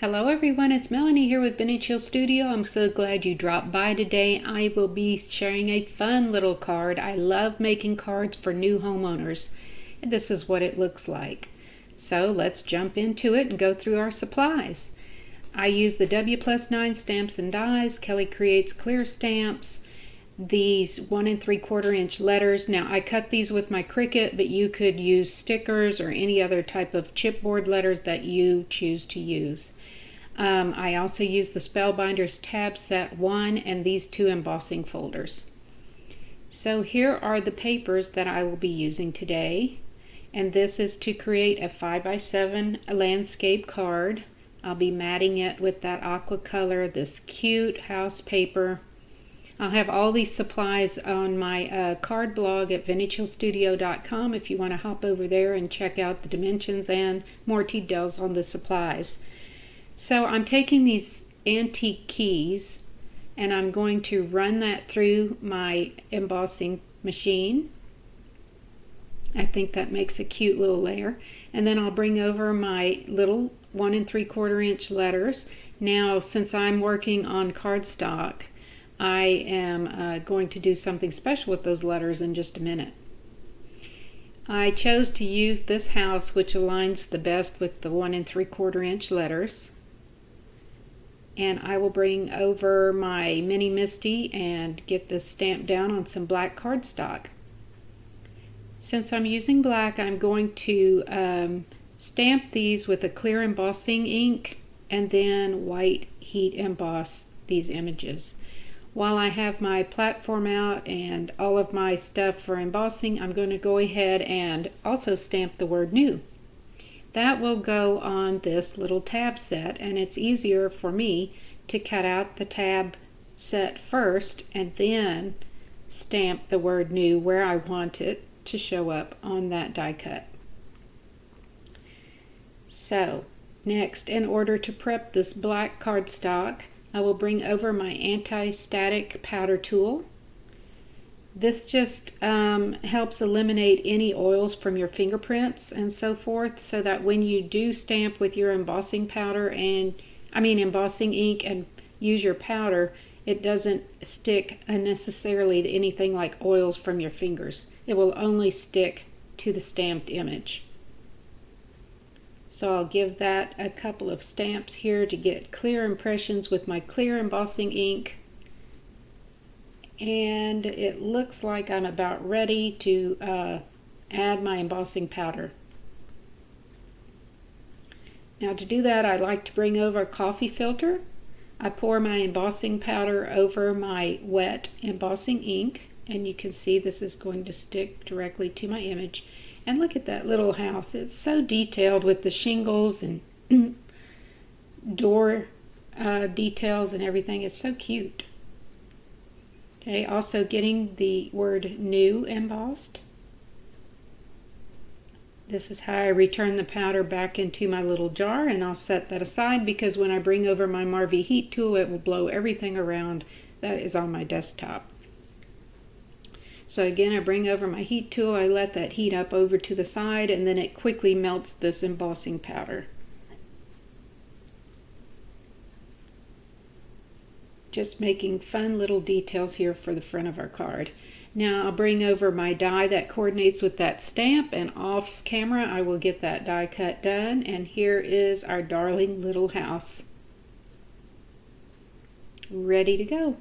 Hello everyone, it's Melanie here with Vintage Hill Studio. I'm so glad you dropped by today. I will be sharing a fun little card. I love making cards for new homeowners, and this is what it looks like. So let's jump into it and go through our supplies. I use the W+9 stamps and dies. Kelly creates clear stamps. These 1 3/4 inch letters. Now I cut these with my Cricut, but you could use stickers or any other type of chipboard letters that you choose to use. I also use the Spellbinders tab set 1 and these 2 embossing folders. So here are the papers that I will be using today, and this is to create a 5x7 landscape card. I'll be matting it with that aqua color, this cute house paper. I'll have all these supplies on my card blog at vintagehillstudio.com if you want to hop over there and check out the dimensions and more details on the supplies. So I'm taking these antique keys and I'm going to run that through my embossing machine. I think that makes a cute little layer. And then I'll bring over my little 1 3/4 inch letters. Now, since I'm working on cardstock, I am going to do something special with those letters in just a minute. I chose to use this house, which aligns the best with the 1 3/4 inch letters. And I will bring over my Mini Misty and get this stamped down on some black cardstock. Since I'm using black, I'm going to stamp these with a clear embossing ink and then white heat emboss these images. While I have my platform out and all of my stuff for embossing, I'm going to go ahead and also stamp the word new. That will go on this little tab set, and it's easier for me to cut out the tab set first and then stamp the word new where I want it to show up on that die cut. So next, in order to prep this black cardstock, I will bring over my anti-static powder tool. This just helps eliminate any oils from your fingerprints and so forth, so that when you do stamp with your embossing powder and embossing ink and use your powder, it doesn't stick unnecessarily to anything like oils from your fingers. It will only stick to the stamped image. So I'll give that a couple of stamps here to get clear impressions with my clear embossing ink. And it looks like I'm about ready to add my embossing powder. Now to do that, I like to bring over a coffee filter. I pour my embossing powder over my wet embossing ink, and you can see this is going to stick directly to my image. And look at that little house. It's so detailed with the shingles and door details and everything. It's so cute. Okay, also getting the word new embossed. This is how I return the powder back into my little jar, and I'll set that aside because when I bring over my Marvy heat tool, it will blow everything around that is on my desktop. So again, I bring over my heat tool, I let that heat up over to the side, and then it quickly melts this embossing powder. Just making fun little details here for the front of our card. Now I'll bring over my die that coordinates with that stamp, and off camera I will get that die cut done, and here is our darling little house. Ready to go.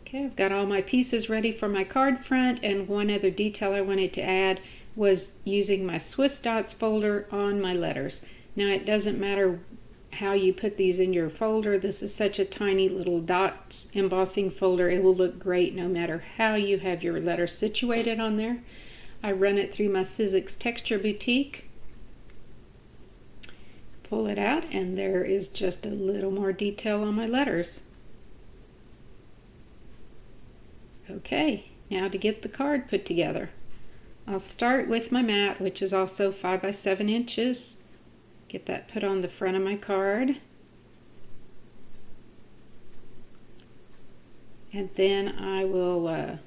Okay, I've got all my pieces ready for my card front, and one other detail I wanted to add was using my Swiss dots folder on my letters. Now it doesn't matter how you put these in your folder. This is such a tiny little dots embossing folder. It will look great no matter how you have your letters situated on there. I run it through my Sizzix Texture Boutique. Pull it out, and there is just a little more detail on my letters. Okay, now to get the card put together. I'll start with my mat, which is also 5x7 inches. Get that put on the front of my card. And then I will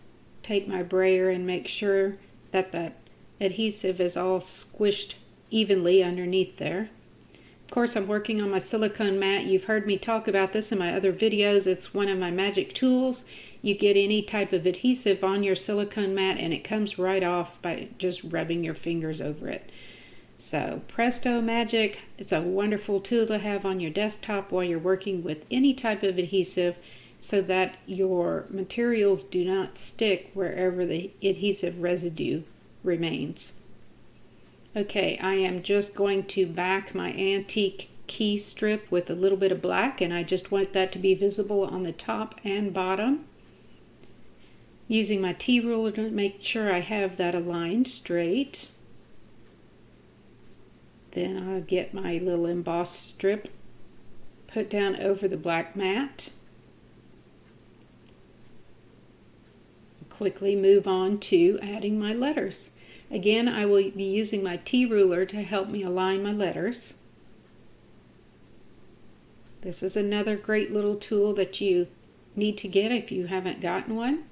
take my brayer and make sure that that adhesive is all squished evenly underneath there. Of course, I'm working on my silicone mat. You've heard me talk about this in my other videos. It's one of my magic tools. You get any type of adhesive on your silicone mat and it comes right off by just rubbing your fingers over it. So presto magic, it's a wonderful tool to have on your desktop while you're working with any type of adhesive so that your materials do not stick wherever the adhesive residue remains. Okay, I am just going to back my antique key strip with a little bit of black, and I just want that to be visible on the top and bottom. Using my T-ruler to make sure I have that aligned straight. Then I'll get my little embossed strip put down over the black mat. Quickly move on to adding my letters. Again, I will be using my T-ruler to help me align my letters. This is another great little tool that you need to get if you haven't gotten one,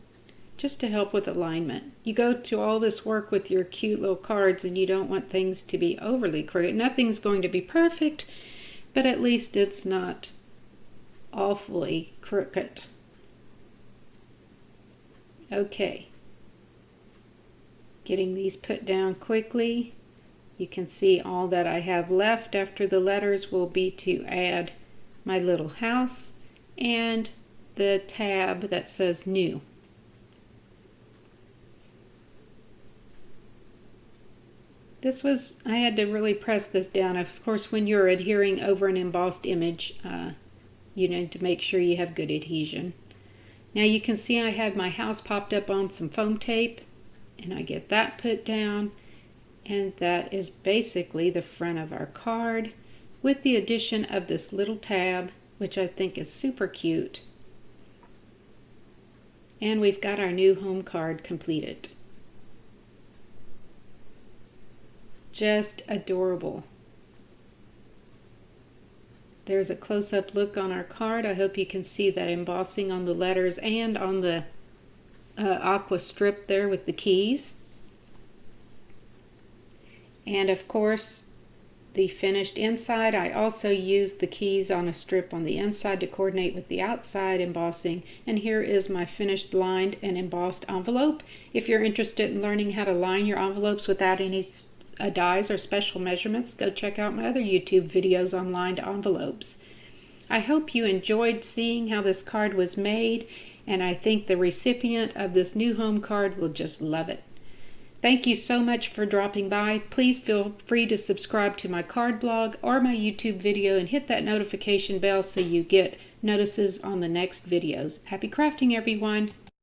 just to help with alignment. You go to all this work with your cute little cards and you don't want things to be overly crooked. Nothing's going to be perfect, but at least it's not awfully crooked. Okay. Getting these put down quickly. You can see all that I have left after the letters will be to add my little house and the tab that says new. I had to really press this down. Of course, when you're adhering over an embossed image, you need to make sure you have good adhesion. Now you can see I have my house popped up on some foam tape, and I get that put down, and that is basically the front of our card with the addition of this little tab, which I think is super cute. And we've got our new home card completed. Just adorable. There's a close-up look on our card. I hope you can see that embossing on the letters and on the aqua strip there with the keys. And of course, the finished inside, I also used the keys on a strip on the inside to coordinate with the outside embossing. And here is my finished lined and embossed envelope. If you're interested in learning how to line your envelopes without any dies or special measurements, go check out my other YouTube videos on lined envelopes. I hope you enjoyed seeing how this card was made, and I think the recipient of this new home card will just love it. Thank you so much for dropping by. Please feel free to subscribe to my card blog or my YouTube video and hit that notification bell so you get notices on the next videos. Happy crafting, everyone!